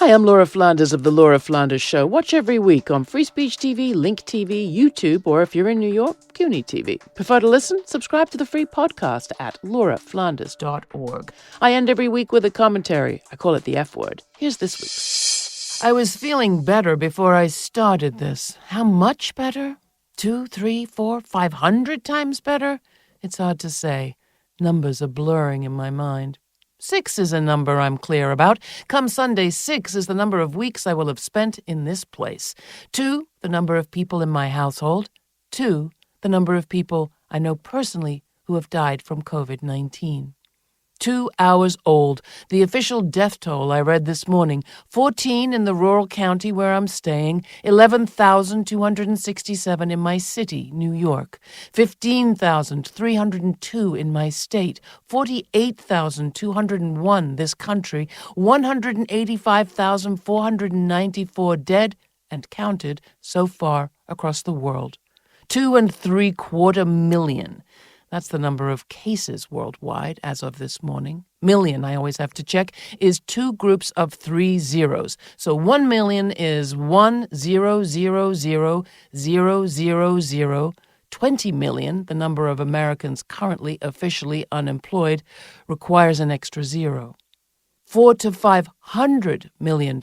Hi, I'm Laura Flanders of The Laura Flanders Show. Watch every week on Free Speech TV, Link TV, YouTube, or if you're in New York, CUNY TV. Prefer to listen? Subscribe to the free podcast at lauraflanders.org. I end every week with a commentary. I call it the F word. Here's this week's. I was feeling better before I started this. How much better? 2, 3, 4, 500 times better? It's hard to say. Numbers are blurring in my mind. 6 is a number I'm clear about. Come Sunday, 6 is the number of weeks I will have spent in this place. 2, the number of people in my household. 2, the number of people I know personally who have died from COVID-19. 2 hours old, the official death toll I read this morning. 14 in the rural county where I'm staying. 11,267 in my city, New York. 15,302 in my state. 48,201 this country. 185,494 dead and counted so far across the world. 2.75 million. That's the number of cases worldwide as of this morning. Million, I always have to check, is 2 groups of 3 zeros. So 1 million is 1,000,000. 20 million, the number of Americans currently officially unemployed, requires an extra zero. $400 to $500 million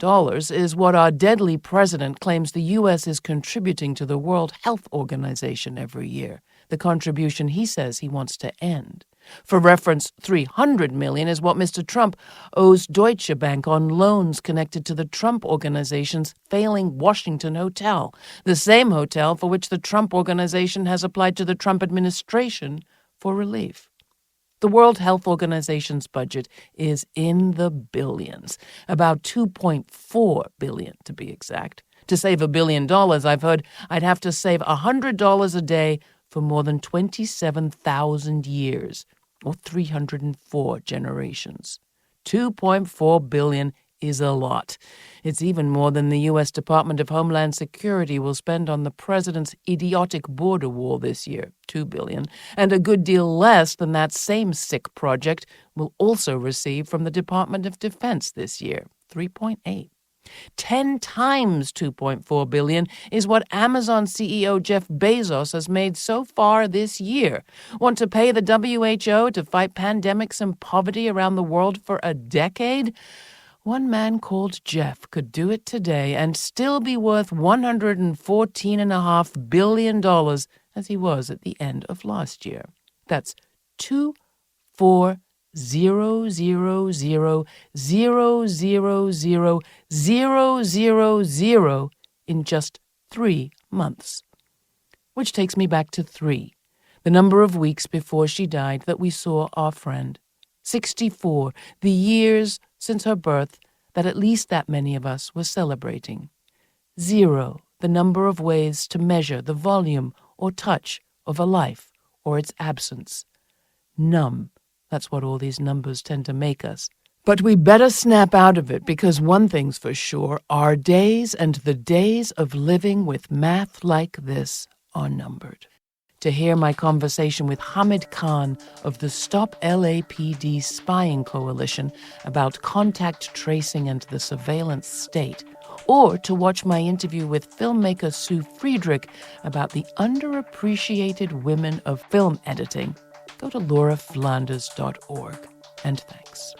is what our deadly president claims the U.S. is contributing to the World Health Organization every year, the contribution he says he wants to end. For reference, $300 million is what Mr. Trump owes Deutsche Bank on loans connected to the Trump Organization's failing Washington hotel, the same hotel for which the Trump Organization has applied to the Trump administration for relief. The World Health Organization's budget is in the billions, about $2.4 billion to be exact. To save $1 billion, I've heard I'd have to save $100 a day for more than 27,000 years, or 304 generations. $2.4 billion is a lot. It's even more than the U.S. Department of Homeland Security will spend on the president's idiotic border wall this year, $2 billion, and a good deal less than that same sick project will also receive from the Department of Defense this year, $3.8. 10 times $2.4 billion is what Amazon CEO Jeff Bezos has made so far this year. Want to pay the WHO to fight pandemics and poverty around the world for a decade? One man called Jeff could do it today and still be worth $114.5 billion as he was at the end of last year. That's 2,4,0,0,0,0,0,0,0 in just 3 months. Which takes me back to 3, the number of weeks before she died that we saw our friend. 64, the years since her birth that at least that many of us were celebrating. 0, the number of ways to measure the volume or touch of a life or its absence. Numb, that's what all these numbers tend to make us. But we better snap out of it because one thing's for sure, our days and the days of living with math like this are numbered. To hear my conversation with Hamid Khan of the Stop LAPD Spying Coalition about contact tracing and the surveillance state, or to watch my interview with filmmaker Sue Friedrich about the underappreciated women of film editing, go to lauraflanders.org. And thanks.